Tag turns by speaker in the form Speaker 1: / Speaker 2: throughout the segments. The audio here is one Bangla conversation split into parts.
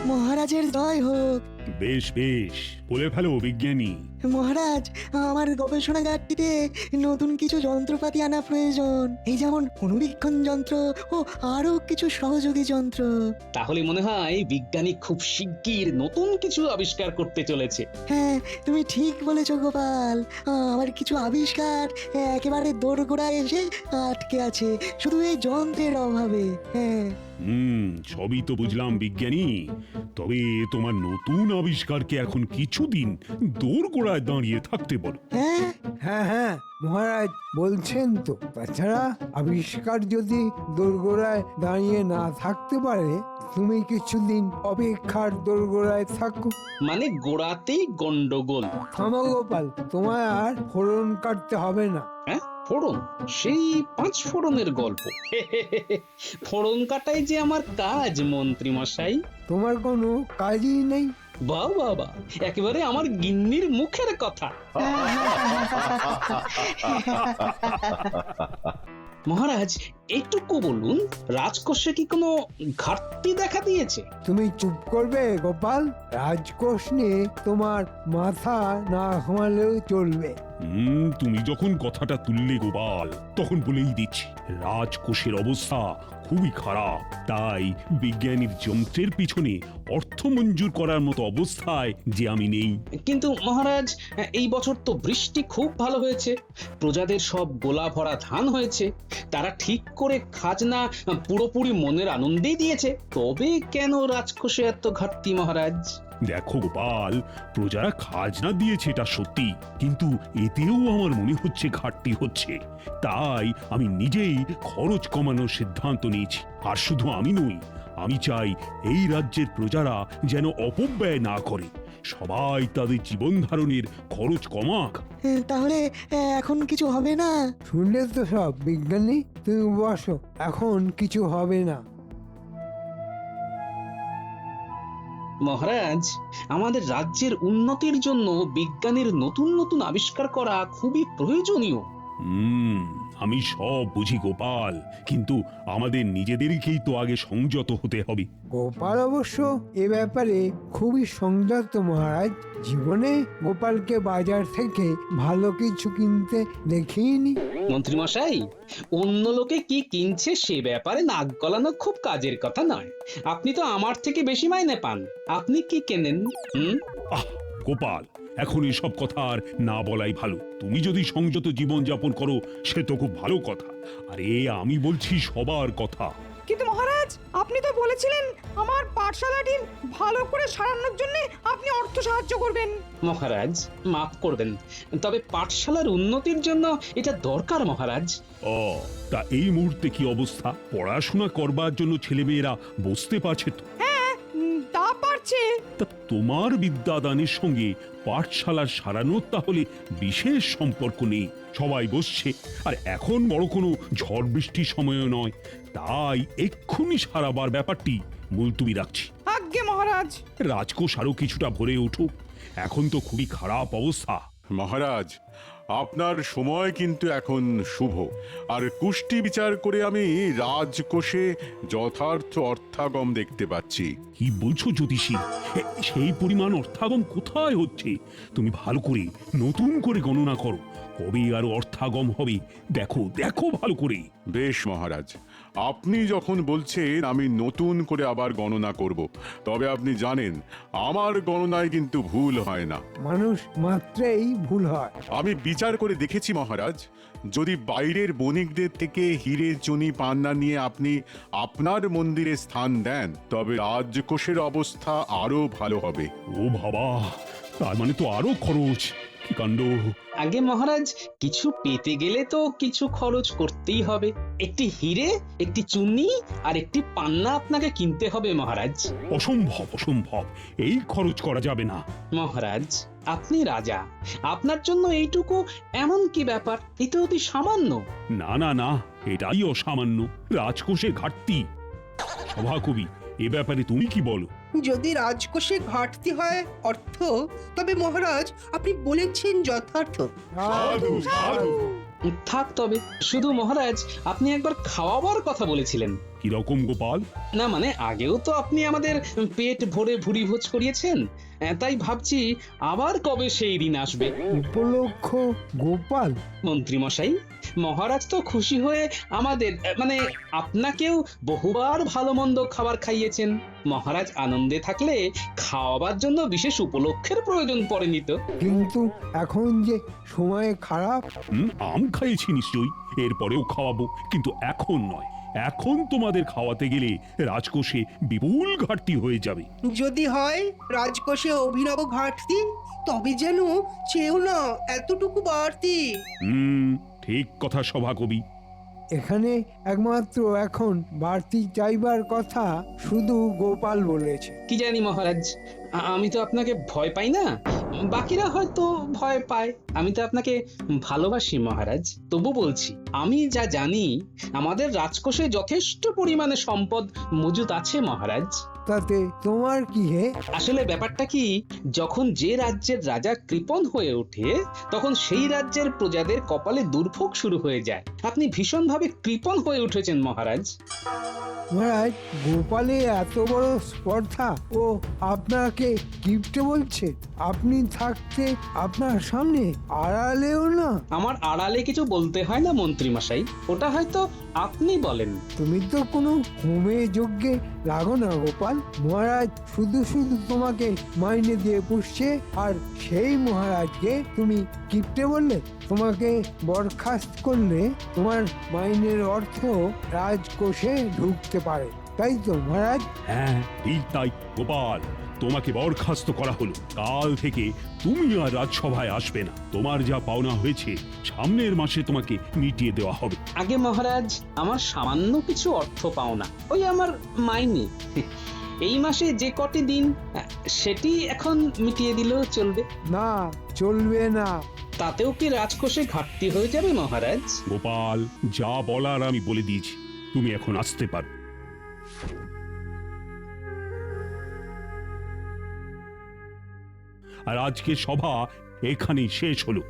Speaker 1: মহারাজের জয় হোক।
Speaker 2: বেশ বেশ, বলে ফেলো বিজ্ঞানী।
Speaker 1: মহারাজ, আমার গবেষণাগারটিতে নতুন কিছু যন্ত্রপাতি আনা প্রয়োজন, এই যেমন অনুবীক্ষণ যন্ত্র ও আরো কিছু সহযোগী যন্ত্র।
Speaker 3: তাহলে মনে হয় বিজ্ঞানী খুব শিগগির নতুন কিছু আবিষ্কার করতে চলেছে।
Speaker 1: হ্যাঁ, তুমি ঠিক বলেছ গোপাল। আমার কিছু আবিষ্কার একেবারে দোরগোড়ায় এসে আটকে আছে, শুধু এই যন্ত্রের অভাবে। হ্যাঁ,
Speaker 2: সবই তো বুঝলাম বিজ্ঞানী, তবে তোমার নতুন আবিষ্কারকে এখন কিছুদিন দোরগোড়ায় দাঁড়িয়ে থাকতে বলো।
Speaker 1: হ্যাঁ,
Speaker 4: হ্যাঁ হ্যাঁ মহারাজ বলছেন তো। তাছাড়া আবিষ্কার যদি দোরগোড়ায় দাঁড়িয়ে না থাকতে পারে, তুমি কিছুদিন অপেক্ষার দোরগোড়ায় থাকো।
Speaker 3: মানে গোড়াতেই গন্ডগোল।
Speaker 4: থামো গোপাল, তোমায় আর ফোড়ন কাটতে হবে না।
Speaker 3: হ্যাঁ, ফোড়ন? সেই 5 ফোড়নের গল্প। ফোড়ন কাটাই যে আমার কাজ মন্ত্রী মশাই।
Speaker 4: তোমার কোনো কাজই নেই?
Speaker 3: বাহ বাহ বাহ, একেবারে আমার গিন্নির মুখের কথা। মহারাজ, একটুকু বলুন, রাজকোষে কি কোনো ঘাটতি দেখা দিয়েছে?
Speaker 4: তুমি চুপ করবে গোপাল? রাজকোষ নিয়ে তোমার মাথা না ঘামালেও চলবে।
Speaker 2: তুমি যখন কথাটা তুললে গোপাল, তখন বলেই দিচ্ছি, রাজকোষের অবস্থা খুবই খারাপ। তাই বিজ্ঞানীর যন্ত্রের পিছনে অর্থ মঞ্জুর করার মতো অবস্থায় যে আমি নেই।
Speaker 3: কিন্তু মহারাজ, এই বছর তো বৃষ্টি খুব ভালো হয়েছে, প্রজাদের সব গোলা ভরা ধান হয়েছে, তারা ঠিক করে খাজনা পুরোপুরি মনের আনন্দেই দিয়েছে, তবে কেন রাজকোষে এত ঘাটতি মহারাজ?
Speaker 2: দেখো গোপাল, প্রজারা খাজনা দিয়েছে এটা সত্যি, কিন্তু এতেও আমার মনে হচ্ছে ঘাটতি হচ্ছে। তাই আমি নিজেই খরচ কমানোর সিদ্ধান্ত নিয়েছি। আর শুধু আমি নই, আমি চাই এই রাজ্যের প্রজারা যেন অপব্যয় না করে, সবাই তাদের জীবন ধারণের খরচ কমাক।
Speaker 1: তাহলে এখন কিছু হবে না?
Speaker 4: শুনলে তো সব বিজ্ঞানী, তুমি বসো, এখন কিছু হবে না।
Speaker 3: মহারাজ, আমাদের রাজ্যের উন্নতির জন্য বিজ্ঞানীর নতুন নতুন আবিষ্কার করা খুবই প্রয়োজনীয়।
Speaker 2: আমি সব বুঝি গোপাল, কিন্তু আমাদের নিজেদেরকেই তো আগে সংযত হতে হবে।
Speaker 4: গোপাল অবশ্য এ ব্যাপারে খুবই সংযত মহারাজ। জীবনে গোপালকে বাজার থেকে ভালো কিছু কিনতে দেখিনি।
Speaker 3: মন্ত্রী মশাই, অন্য লোকে কি কিনছে সে ব্যাপারে নাক গলানো খুব কাজের কথা নয়। আপনি তো আমার থেকে বেশি মাইনে পান, আপনি কি কেনেন?
Speaker 2: আহ গোপাল, এখন এসব কথা আর না বলাই ভালো। তুমি যদি সংযত জীবন যাপন করো সে তো খুব ভালো কথা, আরে আমি বলছি সবার কথা।
Speaker 5: কিন্তু মহারাজ, আপনি তো বলেছিলেন আমার পাঠশালাটি ভালো করে সারানোর জন্য আপনি অর্থ সাহায্য করবেন।
Speaker 3: মহারাজ মাফ করবেন, তবে পাঠশালার উন্নতির জন্য এটা দরকার মহারাজ।
Speaker 2: ও, তা এই মুহূর্তে কি অবস্থা? পড়াশোনা করবার জন্য ছেলেমেয়েরা বসতে পারছে তো?
Speaker 5: তা পারছে।
Speaker 2: তা তোমার বিদ্যাদানের সঙ্গে পাঠশালার সারানোর তাহলে বিশেষ সম্পর্ক নেই। সবাই বসছে, আর এখন বড় কোনো ঝড় বৃষ্টির সময়ও নয়, তাই এক্ষুনি সারাবার ব্যাপারটি মুলতুবি রাখছি।
Speaker 5: আজ্ঞে মহারাজ।
Speaker 2: রাজকোষ আরো কিছুটা ভরে উঠুক, এখন তো খুবই খারাপ অবস্থা।
Speaker 6: মহারাজ, আপনার সময় কিন্তু এখন শুভ, আর কুষ্টি বিচার করে আমি রাজকোষে যথার্থ অর্থাগম দেখতে পাচ্ছি।
Speaker 2: কি বলছো জ্যোতিষী? সেই পরিমাণ অর্থাগম কোথায় হচ্ছে? তুমি ভালো করে নতুন করে গণনা করো, কবে আর অর্থাগম হবে দেখো দেখো ভালো করে।
Speaker 6: বেশ মহারাজ, আপনি যখন বলছেন আমি নতুন করে আবার গণনা করব, তবে আপনি জানেন আমার গণনায় কিন্তু ভুল হয় না।
Speaker 4: মানুষ মাত্রেই ভুল হয়।
Speaker 6: আমি বিচার করে দেখেছি মহারাজ, যদি বাইরের বণিকদের থেকে হিরে চুনি পান্না নিয়ে আপনি আপনার মন্দিরে স্থান দেন, তবে রাজকোষের অবস্থা আরো ভালো হবে।
Speaker 2: ও বাবা, তার মানে তো আরো খরচ! কি কাণ্ড!
Speaker 3: আগে মহারাজ, কিছু পেতে গেলে তো কিছু খরচ করতেই হবে। একটি হিরে, একটি চুনি আর একটি পান্না আপনাকে কিনতে হবে মহারাজ।
Speaker 2: অসম্ভব অসম্ভব, এই খরচ করা যাবে না।
Speaker 3: মহারাজ, আপনি রাজা, আপনার জন্য এইটুকু এমন কি ব্যাপার? এটা অতি সামান্য।
Speaker 2: না না না, এটাই অসামান্য, রাজকোষের ঘাটতি। সভাকবি, এ ব্যাপারে তুমি কি বলো?
Speaker 7: যদি রাজকোষে ঘাটতি হয় অর্থ, তবে মহারাজ আপনি বলেছেন যথার্থ।
Speaker 4: সাধু সাধু।
Speaker 3: থাক তবে, শুধু মহারাজ আপনি একবার খাওয়াবার কথা বলেছিলেন,
Speaker 2: কিরকম গোপাল?
Speaker 3: না মানে আগেও তো আপনি আমাদের পেট ভরে ভুরি ভোজ করিয়েছেন, তাই ভাবছি আবার কবে সেই দিন আসবে।
Speaker 4: উপলক্ষ গোপাল?
Speaker 3: মন্ত্রী মশাই, মহারাজ তো খুশি হয়ে আমাদের মানে আপনাকেও বহুবার ভালো মন্দ খাবার খাইয়েছেন। মহারাজ আনন্দে থাকলে খাওয়াবার জন্য বিশেষ উপলক্ষের প্রয়োজন পড়েনি তো।
Speaker 4: কিন্তু এখন যে সময় খারাপ।
Speaker 2: আম খাইয়েছি নিশ্চয়ই, এরপরেও খাওয়াবো, কিন্তু এখন নয়। এখন তোমাদের খাওয়াতে গেলে রাজকোষে বিপুল ঘাটতি হয়ে যাবে।
Speaker 7: যদি হয় রাজকোষে অভিনব ঘাটতি, তবে যেন চেয়েও না এতটুকু বাড়তি।
Speaker 2: ঠিক কথা সভাকবি।
Speaker 4: এখানে একমাত্র এখন বাড়তি চাইবার কথা শুধু গোপাল বলেছে।
Speaker 3: কি জানি মহারাজ, আমি তো আপনাকে ভয় পাই না, বাকিরা হয়তো ভয় পায়। আমি তো আপনাকে ভালোবাসি মহারাজ, তবু বলছি আমি যা জানি আমাদের রাজকোষে যথেষ্ট পরিমাণে সম্পদ মজুদ আছে মহারাজ।
Speaker 4: তাতে তোমার কি হে?
Speaker 3: আসলে ব্যাপারটা কি, যখন যে রাজ্যের রাজা কৃপণ হয়ে ওঠে তখন সেই রাজ্যের প্রজাদের কপালে দুর্ভোগ শুরু হয়ে যায়। আপনি ভীষণভাবে কৃপণ হয়ে উঠেছেন মহারাজ।
Speaker 4: মহারাজ, গোপালে এত বড় স্পর্ধা ও আপনাকে কিপটে বলছে? আপনি থাকতে আপনার সামনে আড়ালেও না।
Speaker 3: আমার আড়ালে কিছু বলতে হয় না মন্ত্রী মশাই, ওটা হয়তো আপনি বলেন।
Speaker 4: তুমি তো কোনো হোমে যজ্ঞে লাগো না গোপাল। মহারাজ শুধু শুধু তোমাকে মাইনে দিয়ে পুষছে, আর সেই মহারাজকে তুমি কিপটে বললে? তোমাকে বরখাস্ত করলে তোমার মাইনের অর্থ রাজকোষে ঢুকতে পারে, তাই তো মহারাজ?
Speaker 2: হ্যাঁ ঠিক তাই গোপাল, তোমাকে বরখাস্ত করা হলো। কাল থেকে তুমি আর রাজসভায় আসবে না। তোমার যা পাওনা হয়েছে সামনের মাসে তোমাকে মিটিয়ে দেওয়া হবে।
Speaker 3: আগে মহারাজ, আমার সামান্য কিছু অর্থ পাও না, ওই আমার মাইনে। এই মাসে যে কটি দিন সেটি এখন মিটিয়ে দিলেও চলবে।
Speaker 4: না, চলবে না।
Speaker 3: তাতেও কি রাজকোষে ঘাটতি হয়ে যাবে মহারাজ?
Speaker 2: গোপাল, যা বলার আমি বলে দিয়েছি, তুমি এখন আসতে পারো। আর আজকে সভা এখানেই শেষ হলো।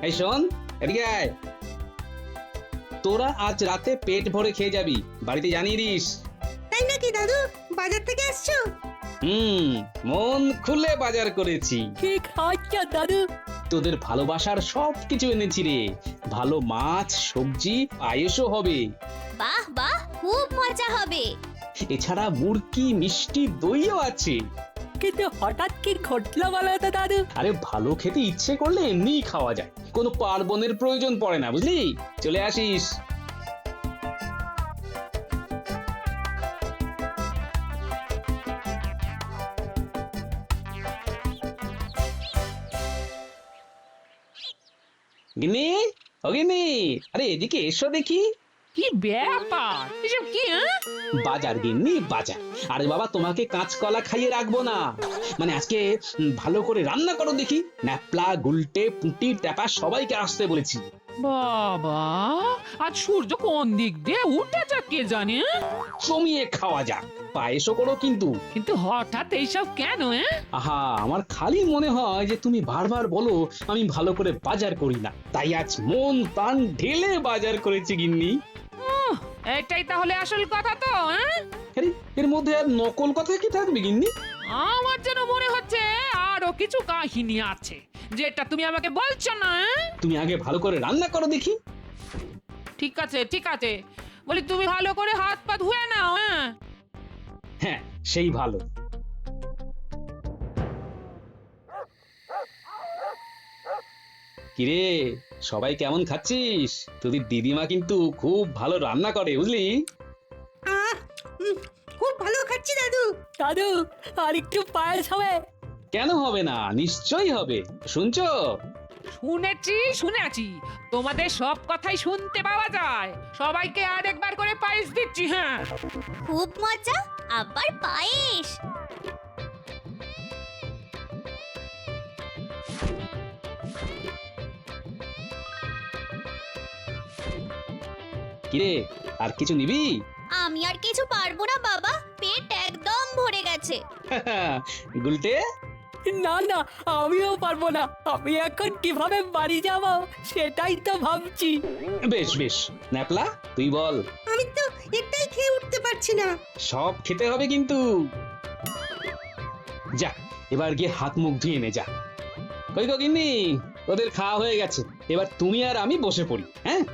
Speaker 3: এই শোন, এদিকে আয়। তোরা আজ রাতে পেট ভরে খেয়ে যাবি, বাড়িতে জানিয়ে দিস।
Speaker 8: তাই নাকি দাদু? বাজার থেকে আসছো?
Speaker 3: মন খুলে বাজার করেছি।
Speaker 9: কি খাচ্ছ দাদু?
Speaker 3: তোদের ভালোবাসার সব কিছু এনেছি রে। ভালো মাছ, সবজি, পায়েসও হবে।
Speaker 8: বাহ বাহ, খুব মজা হবে।
Speaker 3: এছাড়া মুরকি, মিষ্টি, দইও আছে।
Speaker 9: কিন্তু হঠাৎ কি ঘটলো বলো তো দাদু?
Speaker 3: আরে ভালো খেতে ইচ্ছে করলে এমনিই খাওয়া যায়, কোনো পার্বণের প্রয়োজন পড়ে না, বুঝলি? চলে আসিস। গিন্নি, ও গিন্নি, আরে এদিকে এসো দেখি।
Speaker 9: কি ব্যাপার এসব কি?
Speaker 3: বাজার গিন্নি, বাজার। আরে বাবা, তোমাকে কাঁচকলা খাইয়ে রাখবো না, মানে আজকে ভালো করে রান্না করো দেখি। ন্যাপলা, গুলটে, পুঁটি, ট্যাপা সবাইকে আসতে বলেছি।
Speaker 9: বাবা, আজ সূর্য কোন দিক দিয়ে উঠেছে কে জানে?
Speaker 3: জমিয়ে খাওয়া যাক, পায়েসও করো কিন্তু।
Speaker 9: কিন্তু হঠাৎ এইসব কেন?
Speaker 3: আহা, আমার খালি মনে হয় যে তুমি বারবার বলো আমি ভালো করে বাজার করি না, তাই আজ মন প্রাণ ঢেলে বাজার করেছি গিন্নি।
Speaker 9: এটাই তাহলে আসল কথা তো?
Speaker 3: আরে এর মধ্যে আর নকল কথা কি থাকবে গিন্নি?
Speaker 9: আমার যেন মনে হচ্ছে আরো কিছু কাহিনী আছে যেটা তুমি আমাকে বলছো না।
Speaker 3: তুমি আগে ভালো করে রান্না করো দেখি।
Speaker 9: ঠিক আছে ঠিক আছে, বলি তুমি ভালো করে হাত পা ধুয়ে নাও।
Speaker 3: হ্যাঁ, সেই ভালো। কিরে, সবাই কেমন খাচ্ছিস? তোদের দিদিমা কিন্তু খুব ভালো রান্না করে, বুঝলি?
Speaker 8: খুব ভালো খাচ্ছি দাদু।
Speaker 9: তা
Speaker 10: দাদু আর একটু পায়েস হবে?
Speaker 3: কেন হবে না, নিশ্চয়ই হবে। শুনছো?
Speaker 9: শুনেছি তোমাদের সব কথাই শুনতে পাওয়া যায়। সবাইকে আর একবার করে পায়েস দিচ্ছি। হ্যাঁ,
Speaker 8: খুব মজা, আবার পায়েস।
Speaker 3: কিরে, আর কিছু নিবি?
Speaker 8: আমি আর কিছু পারবো না বাবা, পেট একদম ভরে গেছে।
Speaker 3: গুলটে?
Speaker 10: না না, আমিও পারবো না। আমি এখন কিভাবে বাড়ি যাব সেটাই তো ভাবছি।
Speaker 3: বেশ বেশ, ন্যাপলা তুই বল।
Speaker 7: আমি তো এটাই খেয়ে উঠতে পারছি না।
Speaker 3: সব খেতে হবে কিন্তু। যা, এবার গিয়ে হাত মুখ ধুয়ে নে যা। কই গো গিন্নি, ওদের খাওয়া হয়ে গেছে, এবার তুমি আর আমি বসে পড়ি। হ্যাঁ,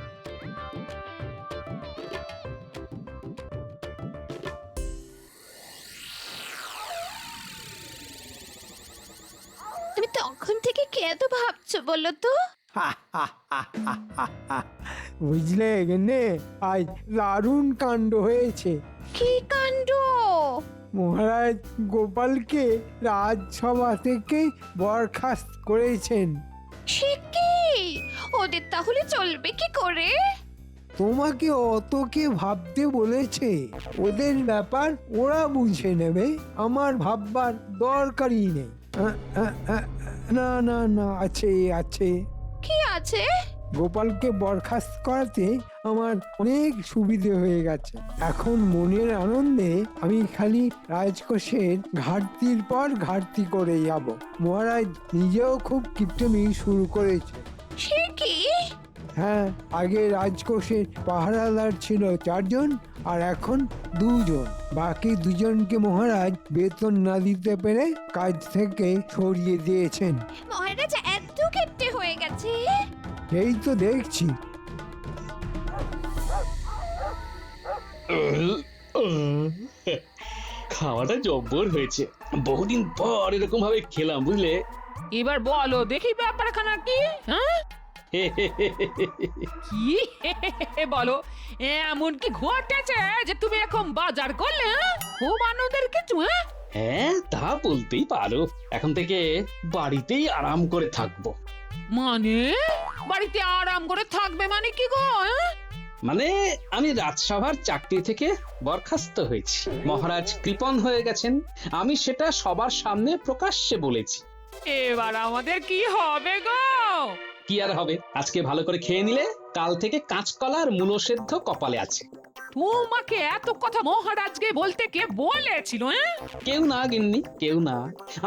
Speaker 8: তুমি তখন থেকে কে এত ভাবছো বলো তো?
Speaker 4: বুঝলে গেনে, আজ দারুণ কাণ্ড হয়েছে।
Speaker 8: কি কাণ্ড?
Speaker 4: মহারাজ গোপালকে রাজসভা থেকে বরখাস্ত করেছেন।
Speaker 8: সে কি? ওদের তাহলে চলবে কি করে?
Speaker 4: তোমাকে অত কে ভাবতে বলেছে? ওদের ব্যাপার ওরা বুঝে নেবে, আমার ভাববার দরকারই নেই। না না না, আছে আছে।
Speaker 8: কি আছে?
Speaker 4: গোপালকে বরখাস্ত করাতে আমার অনেক সুবিধে হয়ে গেছে। এখন মনের আনন্দে আমি খালি রাজকোষের ঘাটতির পর ঘাটতি করে যাব। মহারাজ নিজেও খুব কিপটেমি শুরু করেছে।
Speaker 8: সে কি?
Speaker 4: হ্যাঁ, আগে রাজকোষের পাহারাদার ছিল 4 জন, আর এখন 2 জন। বাকি 2 জনকে মহারাজ বেতন না দিতে পেরে কাজ থেকে সরিয়ে দিয়েছেন।
Speaker 8: মহারাজ এত কিপটে হয়ে গেছে?
Speaker 4: এই তো দেখছি।
Speaker 3: খাওয়াটা জব্বর হয়েছে। বহুদিন পর এরকম ভাবে খেলাম, বুঝলে?
Speaker 9: এবার বলো দেখি ব্যাপারখানা কি? হ্যাঁ, কি বলো, এমন কি ঘটেছে যে তুমি এখন বাজার করলে? খুব আনন্দের কিছু? হ্যাঁ,
Speaker 3: হ্যাঁ, তা বলতেই পারো। এখন থেকে বাড়িতেই আরাম করে থাকবো।
Speaker 9: মানে বাড়িতে আরাম করে থাকবে মানে কি গো?
Speaker 3: মানে আমি রাজসভার চাকরি থেকে বরখাস্ত হয়েছি। মহারাজ কৃপণ হয়ে গেছেন, আমি সেটা সবার সামনে প্রকাশ্যে বলেছি।
Speaker 9: এবার আমাদের কি হবে গো?
Speaker 3: কি আর হবে, আজকে ভালো করে খেয়ে নিলে কাল থেকে কাঁচকলা আর মূলো সেদ্ধ কপালে আছে।
Speaker 9: তোমাকে এত কথা মহারাজকে বলতে কে বলেছিল?
Speaker 3: কেউ না গিন্নি, কেউ না।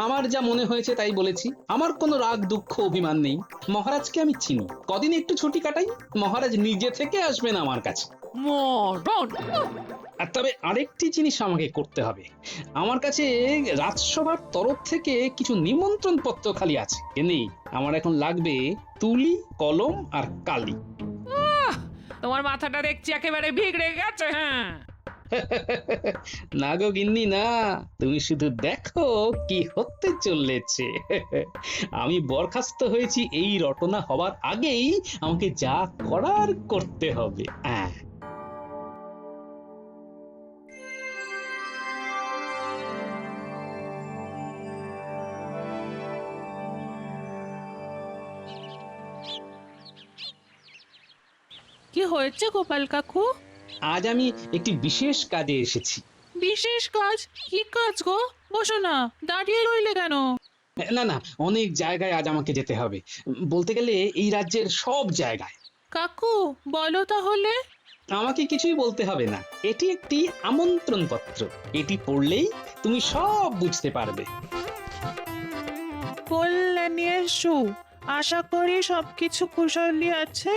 Speaker 3: আমার যা মনে হয়েছে তাই বলেছি। আমার কোনো রাগ দুঃখ অভিমান নেই। মহারাজকে আমি চিনি। কদিন একটু ছুটি কাটাই, মহারাজ নিজে থেকে আসবেন আমার কাছে।
Speaker 9: মরণ!
Speaker 3: আর তবে আরেকটি জিনিস আমাকে করতে হবে। আমার কাছে রাজসভার তরফ থেকে কিছু নিমন্ত্রণ পত্র খালি আছে। নেই, আমার এখন লাগবে তুলি, কলম আর কালি।
Speaker 9: তোমার মাথাটা দেখছি একেবারে বিগড়ে গেছে। হ্যাঁ,
Speaker 3: না গো গিন্নি না, তুমি শুধু দেখো কি হতে চলেছে। আমি বরখাস্ত হয়েছি এই রটনা হবার আগেই আমাকে যা করার করতে হবে।
Speaker 10: কি হয়েছে গোপাল কাকু?
Speaker 3: আজ আমি একটি বিশেষ কাজে এসেছি।
Speaker 10: বিশেষ কাজ? কি কাজ গো? বসো না, দাঁড়িয়ে রইলে কেন?
Speaker 3: না না, অনেক জায়গায় আজ আমাকে যেতে হবে। বলতে গেলে এই রাজ্যের সব জায়গায়।
Speaker 10: কাকু বলো তাহলে।
Speaker 3: আমাকে কিছুই বলতে হবে না, এটি একটি আমন্ত্রণ পত্র। এটি পড়লেই তুমি সব বুঝতে পারবে।
Speaker 10: কল্যাণ এসো, আশা করি সবকিছু কুশলী আছে।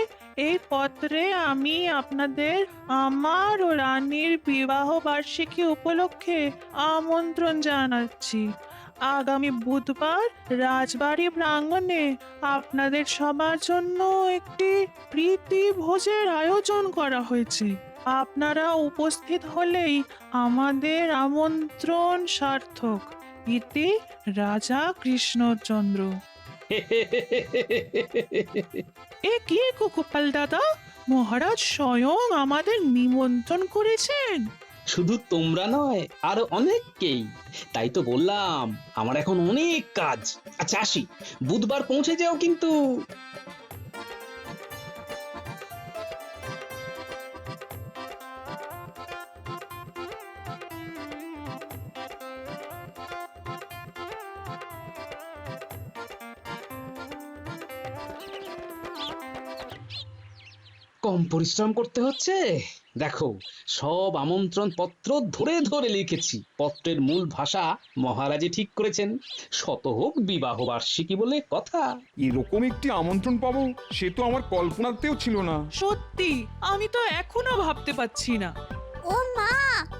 Speaker 10: এই পত্রে আমি আপনাদের আমার ও রানীর বিবাহ বার্ষিকী উপলক্ষে আমন্ত্রণ জানাচ্ছি। আগামী বুধবার রাজবাড়ি প্রাঙ্গণে আপনাদের সবার জন্য একটি প্রীতি ভোজের আয়োজন করা হয়েছে। আপনারা উপস্থিত হলেই আমাদের আমন্ত্রণ সার্থক। ইতি রাজা কৃষ্ণচন্দ্র। এ কি গোপাল দাদা, মহারাজ স্বয়ং আমাদের নিমন্ত্রণ করেছেন?
Speaker 3: শুধু তোমরা নয়, আরো অনেককেই। তাই তো বললাম আমার এখন অনেক কাজ। আচ্ছা আসি, বুধবার পৌঁছে যাও কিন্তু। কম পরিশ্রম করতে হচ্ছে। দেখো, সব আমন্ত্রণ পত্র ধরে ধরে লিখেছি। পত্রের মূল ভাষা মহারাজই ঠিক করেছেন। শতহোক বিবাহ বার্ষিকী বলে কথা।
Speaker 11: এরকম একটি আমন্ত্রণ পাবো সে তো আমার কল্পনাতেও ছিল না।
Speaker 5: সত্যি আমি তো এখনো ভাবতে পারছি না।
Speaker 8: ও মা,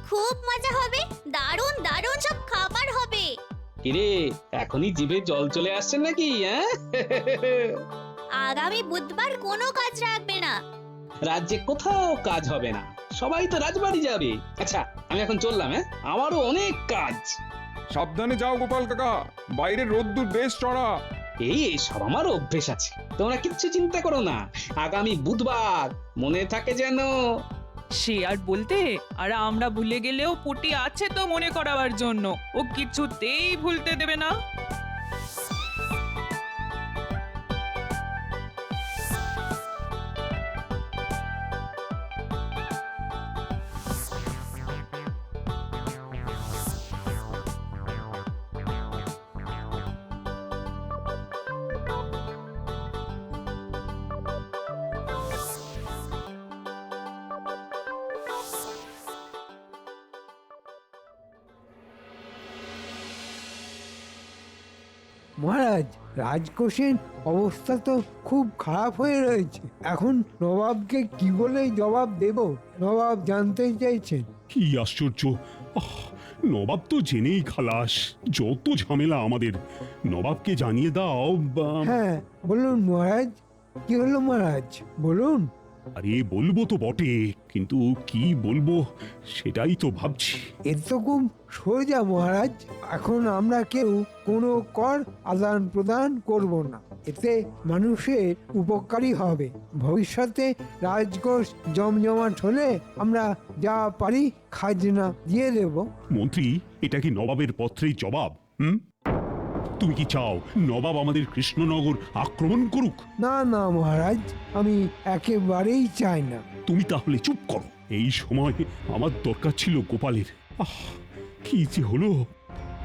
Speaker 8: খুব মজা হবে, দারুণ দারুণ সব খাবার হবে।
Speaker 3: কিরে, এখনই জিভে জল চলে আসছে নাকি? হ্যাঁ,
Speaker 8: আগামী বুধবার কোনো কাজ রাখবে না।
Speaker 3: রাজ্যে কোথাও কাজ হবে না, সবাই তো রাজবাড়ি যাবে। আচ্ছা আমি এখন চললাম, হ্যাঁ, আমারও অনেক কাজ।
Speaker 11: সাবধানে যাও গোপাল কাকা, বাইরে রোদ্দুর বেশ চড়া।
Speaker 3: এই সব আমার অভ্যেস আছে, তোমরা কিচ্ছু চিন্তা করো না। আগামী বুধবার মনে থাকে যেন।
Speaker 5: সে আর বলতে, আর আমরা ভুলে গেলেও পুটি আছে তো মনে করাবার জন্য। ও কিছুতেই ভুলতে দেবে না।
Speaker 4: মহারাজ, রাজকোষের অবস্থা তো খুব খারাপ হয়ে রয়েছে। এখন নবাবকে কি বলে জবাব দেব? নবাব জানতে চাইছেন।
Speaker 2: কি আশ্চর্য! আহ, নবাব তো জেনেই খালাস। যত ঝামেলা আমাদের। নবাবকে জানিয়ে দাও।
Speaker 4: হ্যাঁ বলুন মহারাজ, কি হলো মহারাজ বলুন।
Speaker 2: আরে বলবো তো বটে, কিন্তু কি বলবো সেটাই তো ভাবছি।
Speaker 4: এর তো খুব সোজা মহারাজ। এখন আমরা কেউ কোনো কর আদান প্রদান করব না। এতে মানুষের উপকারী হবে। ভবিষ্যতে রাজকোষ জমজমাট হলে আমরা যা পারি খাজনা দিয়ে দেব।
Speaker 2: মন্ত্রী, এটা কি নবাবের পত্রের জবাব? তুমি কি চাও নবাব আমাদের কৃষ্ণনগর আক্রমণ করুক?
Speaker 4: না না মহারাজ, আমি একেবারেই চাই না।
Speaker 2: তুমি তাহলে চুপ করো। এই সময় আমার দরকার ছিল গোপালের। কি যে হলো!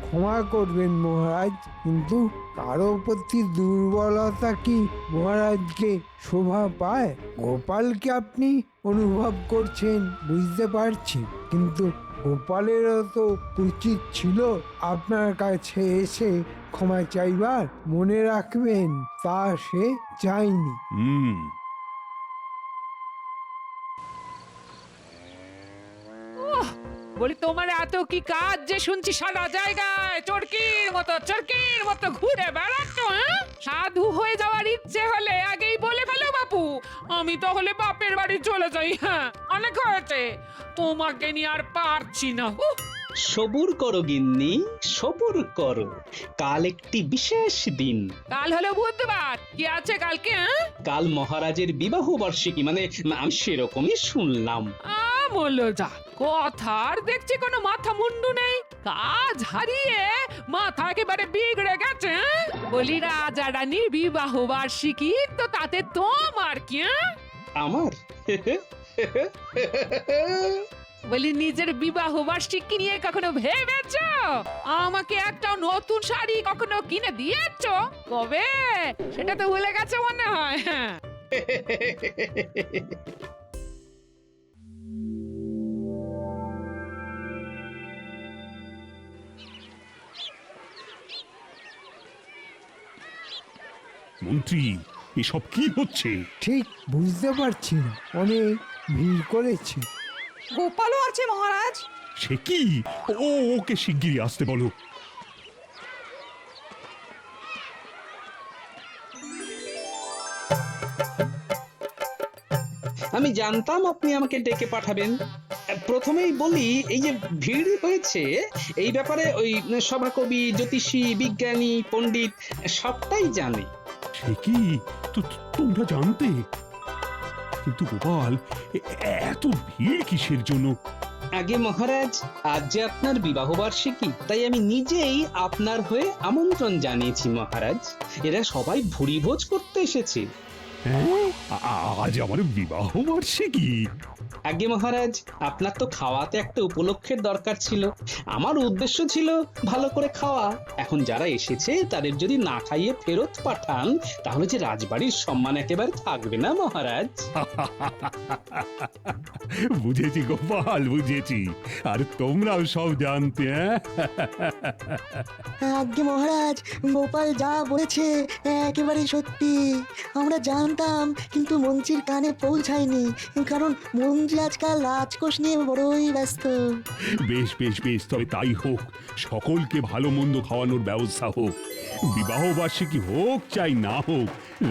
Speaker 4: ক্ষমা করবেন মহারাজ, কিন্তু কারো প্রতি দুর্বলতা কি মহারাজকে শোভা পায়? গোপালকে আপনি অনুভব করছেন বুঝতে পারছি, কিন্তু গোপালেরও তো উচিত ছিল আপনার কাছে এসে ক্ষমা চাইবার। মনে রাখবেন, তা সে চায়নি।
Speaker 9: বলি তোমার এত কি কাজ যে শুনছি সারা জায়গায় চরকির মতো ঘুরে বেড়াচ্ছ? সাধু হয়ে যাওয়ার ইচ্ছে হলে আগেই বলে ফেলো বাপু, আমি তাহলে বাপের বাড়ি চলে যাই। হ্যাঁ, অনেক হয়েছে, তোমাকে নিয়ে আর পারছি না।
Speaker 3: সবুর করো গিন্নি, সবুর করো। কাল একটি বিশেষ দিন।
Speaker 9: কাল হলো বুধবার, কি আছে কালকে?
Speaker 3: কাল মহারাজের বিবাহ বার্ষিকী, মানে আমি সেরকমই শুনলাম।
Speaker 9: বললো যা, কথার দেখছি কোনো মাথা মুন্ডু নেই। কাজ হারিয়ে মাথা একেবারে বিগড়ে গেছে। বলি রাজা রানীর বিবাহ বার্ষিকী, তো তাতে তোমার কি?
Speaker 3: আমার
Speaker 9: বলি নিজের বিবাহ বার্ষিকী নিয়ে কখনো ভেবেছো? আমাকে একটা নতুন শাড়ি কখনো কিনে দিয়েছো কবে? সেটা তো ভুলে গেছে মনে হয়। হ্যাঁ,
Speaker 2: মন্ত্রী, এসব কি হচ্ছে?
Speaker 4: ঠিক বুঝতে পারছি না, অনেক ভিড় করেছে।
Speaker 5: গোপালও আছে মহারাজ।
Speaker 2: সে কি? ওকে শিগগিরই আসতে বলো।
Speaker 3: আমি জানতাম আপনি আমাকে ডেকে পাঠাবেন। প্রথমেই বলি, এই যে ভিড় হয়েছে, এই ব্যাপারে ওই সভাকবি, জ্যোতিষী, বিজ্ঞানী, পণ্ডিত সবটাই জানে।
Speaker 2: সে কি? তোমরা জানতে? কিন্তু গোপাল, এত ভিড় কিসের জন্য?
Speaker 3: আগে মহারাজ, আজ যে আপনার বিবাহ বার্ষিকী, তাই আমি নিজেই আপনার হয়ে আমন্ত্রণ জানিয়েছি মহারাজ। এরা সবাই ভুরি ভোজ করতে এসেছে।
Speaker 2: হ্যাঁ? আজ আমার বিবাহ বার্ষিকী।
Speaker 3: আগে মহারাজ, আপনার তো খাওয়াতে একটা উপলক্ষের দরকার ছিল। আমার উদ্দেশ্য ছিল ভালো করে খাওয়া। এখন যারা এসেছে তাদের যদি না খাইয়ে ফেরত পাঠান, তাহলে যে রাজবাড়ির সম্মান একেবারে থাকবে না মহারাজ।
Speaker 2: বুঝেছি গোপাল, বুঝেছি। আর তোমরাও সব জানতে, হ্যাঁ?
Speaker 1: আজ্ঞে মহারাজ, গোপাল যা বলেছে একেবারে সত্যি। আমরা জানতাম, কিন্তু মন্ত্রীর কানে পৌঁছায়নি, কারণ মন্ত্রী আজকাল রাজকোষ নিয়ে বড়ই ব্যস্ত।
Speaker 2: বেশ বেশ বেশ, তবে তাই হোক। সকলকে ভালো মন্দ খাওয়ানোর ব্যবস্থা হোক। বিবাহ বার্ষিকী হোক চাই না হোক,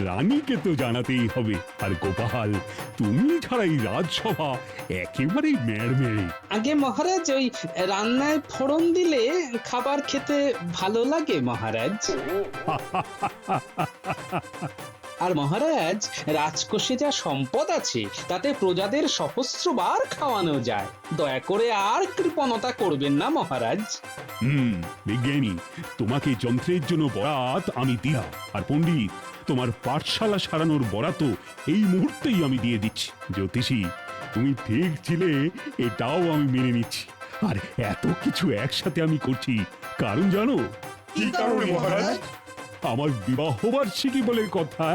Speaker 2: রানীকে তো জানাতেই হবে। আর গোপাল, তুমি ছাড়া এই রাজসভা একেবারেই মেড়মেড়ে।
Speaker 3: আগে মহারাজ, ওই রান্নায় ফোড়ন দিলে খাবার খেতে ভালো লাগে মহারাজ। আর মহারাজ, রাজকোষে যা সম্পদ আছে তাতে প্রজাদের সহস্রবার খাওয়ানো যায়। দয়া করে আর কৃপণতা করবেন না মহারাজ।
Speaker 2: বিজ্ঞানী, তোমাকে যন্ত্রের জন্য বরাত আমি দিলাম। আর পণ্ডিত, তোমার পাঠশালা সারানোর বরাতও এই মুহূর্তেই আমি দিয়ে দিচ্ছি। জ্যোতিষী, তুমি ঠিক ছিলে, এটাও আমি মেনে নিচ্ছি। আর এত কিছু একসাথে আমি করছি কারণ জানো?
Speaker 6: কি কারণে মহারাজ?
Speaker 2: আমার বিবাহ বার্ষিকী বলে কথা।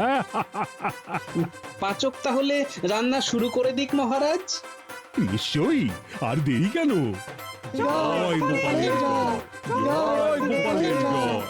Speaker 3: পাচক তাহলে রান্না শুরু করে দিক মহারাজ।
Speaker 2: নিশ্চয়ই, আর দেরি কেন? জয় গোপালের জয়, জয় গোপালের জয়।